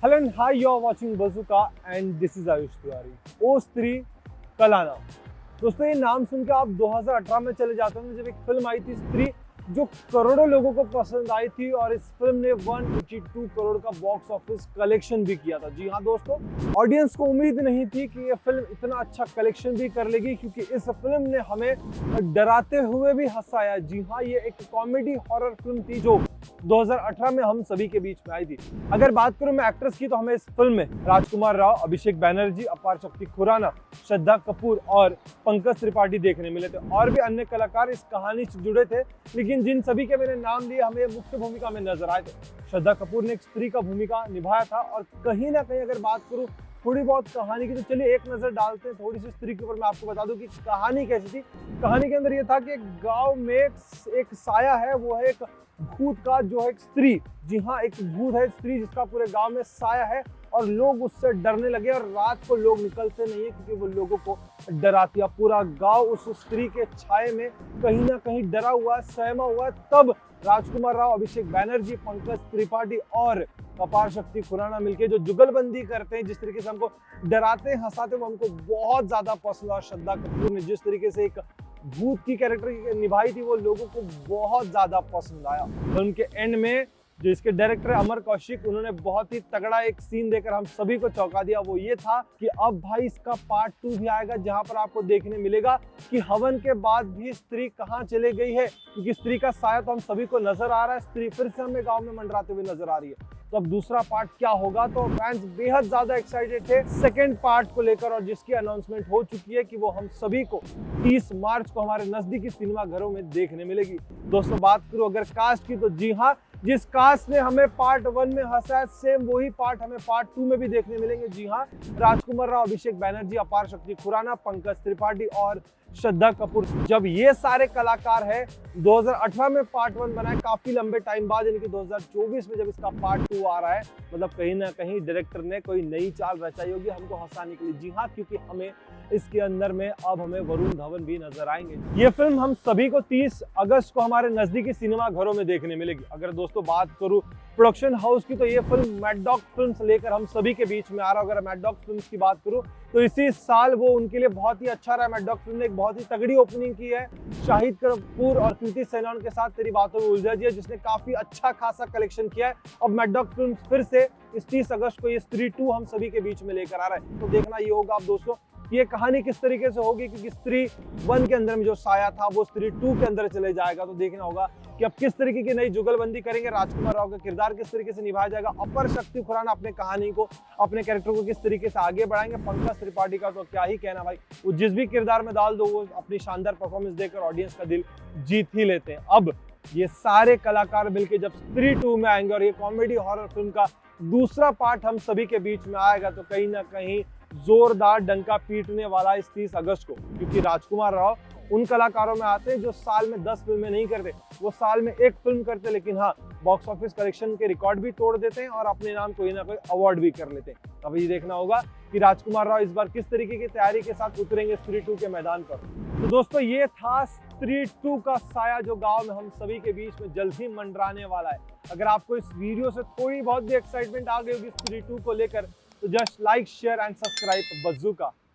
Hello and hi, you are watching Bazooka and this is Ayush Tiwari. ओ स्त्री कलाना। दोस्तों ये नाम सुन के आप 2018 में चले जाते हैं जब एक फिल्म आई थी स्त्री, जो करोड़ों लोगों को पसंद आई थी और इस फिल्म ने 182 करोड़ का बॉक्स ऑफिस कलेक्शन भी किया था। जी हाँ दोस्तों, ऑडियंस को उम्मीद नहीं थी कि ये फिल्म इतना अच्छा कलेक्शन भी कर लेगी, क्योंकि इस फिल्म ने हमें डराते हुए भी हंसाया। जी हाँ, ये एक कॉमेडी हॉरर फिल्म थी जो 2018 में हम सभी के बीच में आई थी। अगर बात करूं मैं एक्ट्रेस की, तो हमें इस फिल्म में राजकुमार राव, अभिषेक बैनर्जी, अपार शक्ति खुराना, श्रद्धा कपूर और पंकज त्रिपाठी देखने मिले थे। और भी अन्य कलाकार इस कहानी से जुड़े थे, लेकिन जिन सभी के मैंने नाम लिए हमें मुख्य भूमिका में नजर आए थे। श्रद्धा कपूर ने एक स्त्री का भूमिका निभाया था और कहीं ना कहीं अगर बात करूं थोड़ी बहुत कहानी की, तो चलिए एक नजर डालते हैं थोड़ी सी स्त्री के ऊपर। मैं आपको बता दूं कि कहानी कैसी थी। कहानी के अंदर ये था कि एक गांव में एक साया है, वो है एक भूत का, जो है एक स्त्री। जी हाँ, एक भूत है स्त्री जिसका पूरे गांव में साया है और लोग उससे डरने लगे और रात को लोग निकलते नहीं है क्योंकि वो लोगों को डराती है। पूरा गांव उस स्त्री के छाये में कहीं ना कहीं डरा हुआ है, सहमा हुआ है। तब राजकुमार राव, अभिषेक बैनर्जी, पंकज त्रिपाठी और अपार शक्ति खुराना मिलके जो जुगलबंदी करते हैं, जिस तरीके से हमको डराते हैं, हंसाते, वो हमको बहुत ज्यादा पसंद। और श्रद्धा कपूर ने जिस तरीके से एक भूत की कैरेक्टर निभाई थी, वो लोगों को बहुत ज्यादा पसंद आया। फिल्म के एंड में जो इसके डायरेक्टर अमर कौशिक, उन्होंने बहुत ही तगड़ा एक सीन देकर हम सभी को चौंका दिया। वो ये था कि अब भाई इसका पार्ट 2 भी आएगा, जहां पर आपको देखने मिलेगा कि हवन के बाद भी स्त्री कहां चले गई है, क्योंकि स्त्री का साया तो हम सभी को नजर आ रहा है, स्त्री फिर से हमें गांव में मंडराते हुए नजर आ रही है। तो अब दूसरा पार्ट क्या होगा, तो फैंस बेहद ज्यादा एक्साइटेड थे सेकंड पार्ट को लेकर, और जिसकी अनाउंसमेंट हो चुकी है कि वो हम सभी को 30 मार्च को हमारे नजदीकी सिनेमा घरों में देखने मिलेगी। दोस्तों बात करूं अगर कास्ट की, तो जी हाँ, जिस कास्ट ने हमें पार्ट 1 में हंसाया, सेम वही पार्ट हमें पार्ट 2 में भी देखने मिलेंगे। जी हाँ, राजकुमार राव, अभिषेक बैनर्जी, अपार शक्ति खुराना, पंकज त्रिपाठी और श्रद्धा कपूर। जब ये सारे कलाकार हैं, 2018 में पार्ट 1 बना है, काफी लंबे टाइम बाद, यानी कि 2024 में जब इसका पार्ट 2 आ रहा है, मतलब कहीं ना कहीं डायरेक्टर ने कोई नई चाल रचाई होगी हमको हंसाने के लिए। जी हाँ, क्योंकि हमें इसके अंदर में अब हमें वरुण धवन भी नजर आएंगे। ये फिल्म हम सभी को 30 अगस्त को हमारे नजदीकी सिनेमा घरों में देखने मिलेगी। अगर दोस्तों बात करूं प्रोडक्शन हाउस की, तो ये फिल्म मैड डॉग फिल्म्स लेकर हम सभी के बीच में आ रहा है। अगर मैड डॉग फिल्म्स की बात करूं, तो इसी साल वो उनके लिए बहुत ही अच्छा रहा। मैड डॉग फिल्म ने एक बहुत ही तगड़ी ओपनिंग की है शाहिद कपूर और कृति सेनान के साथ तेरी बातों में उलझा दिया, जिसने काफी अच्छा खासा कलेक्शन किया है। अब मैड डॉग फिल्म फिर से इस 30 अगस्त को ये स्त्री 2 हम सभी के बीच में लेकर आ रहा है। तो देखना ये होगा आप दोस्तों, ये कहानी किस तरीके से होगी, क्योंकि स्त्री 1 के अंदर में जो साया था वो स्त्री 2 के अंदर चले जाएगा। तो देखना होगा कि अब किस तरीके की नई जुगलबंदी करेंगे, राजकुमार राव का किरदार किस तरीके से निभाया जाएगा, अपर शक्ति खुराना अपने कहानी को, अपने कैरेक्टर को किस तरीके से आगे बढ़ाएंगे, पंकज त्रिपाठी का तो क्या ही कहना भाई, वो जिस भी किरदार में डाल दो वो अपनी शानदार परफॉर्मेंस देकर ऑडियंस का दिल जीत ही लेते हैं। अब ये सारे कलाकार मिलकर जब स्त्री 2 में आएंगे और ये कॉमेडी हॉरर फिल्म का दूसरा पार्ट हम सभी के बीच में आएगा, तो कहीं ना कहीं जोरदार डंका पीटने वाला इस 30 अगस्त को। क्योंकि राजकुमार राव उन कलाकारों में आते हैं जो साल में 10 फिल्में नहीं करते, वो साल में एक फिल्म करते, लेकिन हाँ बॉक्स ऑफिस कलेक्शन के रिकॉर्ड भी तोड़ देते हैं और अपने नाम कोई ना कोई अवार्ड भी कर लेते हैं। अब ये देखना होगा कि राजकुमार राव इस बार किस तरीके की तैयारी के साथ उतरेंगे स्त्री 2 के मैदान पर। तो दोस्तों ये था स्त्री 2 का साया, जो गांव में हम सभी के बीच में जल्द ही मंडराने वाला है। अगर आपको इस वीडियो से थोड़ी बहुत भी एक्साइटमेंट आ गई होगी स्त्री 2 को लेकर, तो just like, share and subscribe bazooka.